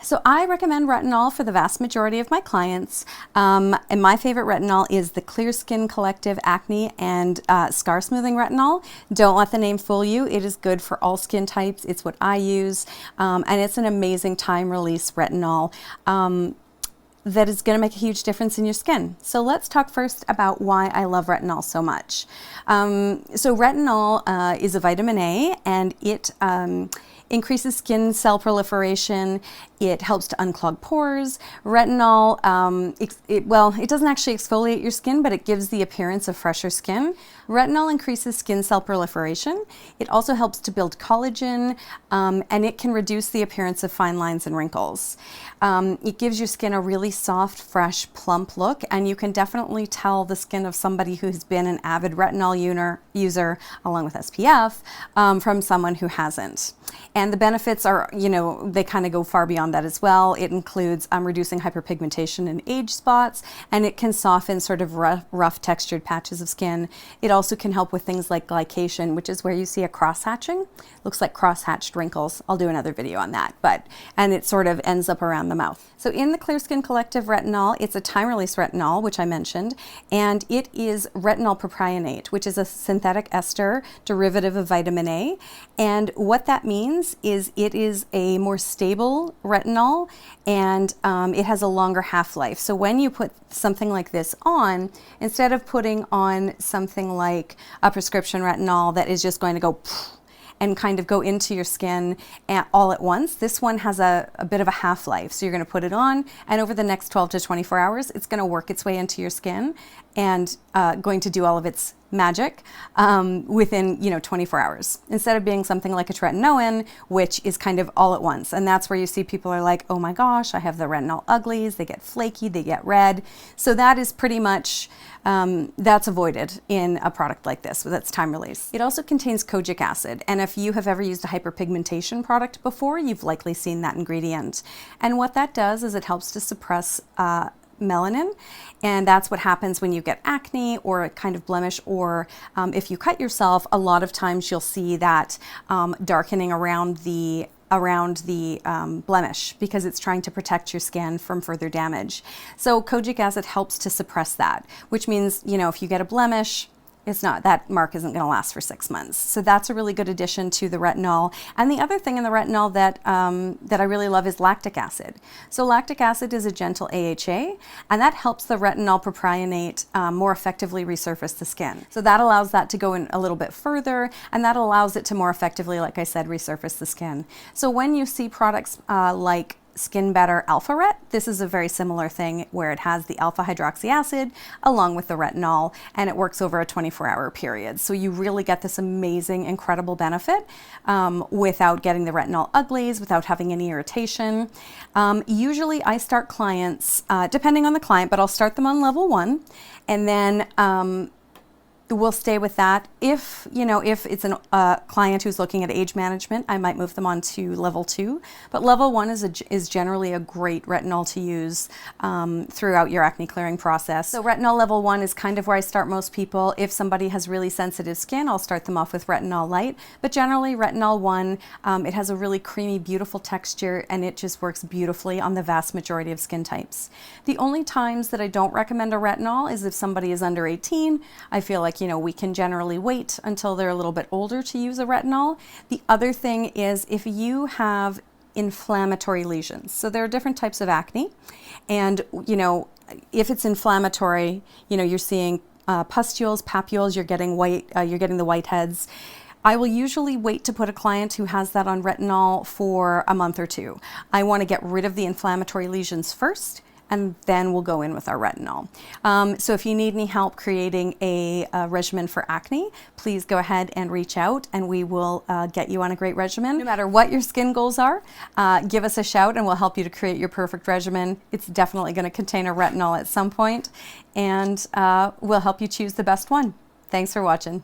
So I recommend retinol for the vast majority of my clients. And my favorite retinol is the Clear Skin Collective Acne and Scar Smoothing Retinol. Don't let the name fool you. It is good for all skin types. It's what I use. And it's an amazing time-release retinol that is going to make a huge difference in your skin. So let's talk first about why I love retinol so much. So retinol is a vitamin A, and it increases skin cell proliferation. It helps to unclog pores. Retinol, it doesn't actually exfoliate your skin, but it gives the appearance of fresher skin. Retinol increases skin cell proliferation. It also helps to build collagen, and it can reduce the appearance of fine lines and wrinkles. It gives your skin a really soft, fresh, plump look, and you can definitely tell the skin of somebody who's been an avid retinol user, along with SPF, from someone who hasn't. And the benefits are, they kind of go far beyond that as well. It includes reducing hyperpigmentation and age spots, and it can soften sort of rough textured patches of skin. It also can help with things like glycation, which is where you see a cross-hatching. Looks like cross-hatched wrinkles. I'll do another video on that, and it sort of ends up around the mouth. So in the Clear Skin Collective retinol, it's a time-release retinol, which I mentioned, and it is retinol propionate, which is a synthetic ester derivative of vitamin A. And what that means is it is a more stable retinol, and it has a longer half-life. So when you put something like this on, instead of putting on something like a prescription retinol that is just going to go and kind of go into your skin all at once, this one has a bit of a half-life. So you're going to put it on, and over the next 12 to 24 hours, it's going to work its way into your skin and going to do all of its magic within 24 hours, instead of being something like a tretinoin, which is kind of all at once. And that's where you see people are like, oh my gosh, I have the retinol uglies, they get flaky, they get red. So that is pretty much that's avoided in a product like this that's time release. It also contains kojic acid, and if you have ever used a hyperpigmentation product before, you've likely seen that ingredient. And what that does is it helps to suppress melanin, and that's what happens when you get acne or a kind of blemish, or if you cut yourself, a lot of times you'll see that darkening around the blemish, because it's trying to protect your skin from further damage. So kojic acid helps to suppress that, which means, if you get a blemish, that mark isn't going to last for 6 months. So that's a really good addition to the retinol. And the other thing in the retinol that I really love is lactic acid. So lactic acid is a gentle AHA, and that helps the retinol propionate more effectively resurface the skin. So that allows that to go in a little bit further, and that allows it to more effectively, like I said, resurface the skin. So when you see products like Skin Better Alpha Ret, this is a very similar thing where it has the alpha hydroxy acid along with the retinol, and it works over a 24-hour period. So you really get this amazing, incredible benefit without getting the retinol uglies, without having any irritation. Usually I start clients, depending on the client, but I'll start them on level 1, and then we'll stay with that. If it's a client who's looking at age management, I might move them on to level 2. But level 1 is generally a great retinol to use throughout your acne clearing process. So retinol level 1 is kind of where I start most people. If somebody has really sensitive skin, I'll start them off with retinol light. But generally retinol 1, it has a really creamy, beautiful texture, and it just works beautifully on the vast majority of skin types. The only times that I don't recommend a retinol is if somebody is under 18. I feel like we can generally wait until they're a little bit older to use a retinol. The other thing is if you have inflammatory lesions. So there are different types of acne, and if it's inflammatory, you're seeing pustules, papules, you're getting the whiteheads. I will usually wait to put a client who has that on retinol for a month or 2. I want to get rid of the inflammatory lesions first, and then we'll go in with our retinol. So if you need any help creating a regimen for acne, please go ahead and reach out, and we will get you on a great regimen. No matter what your skin goals are, give us a shout and we'll help you to create your perfect regimen. It's definitely going to contain a retinol at some point, and we'll help you choose the best one. Thanks for watching.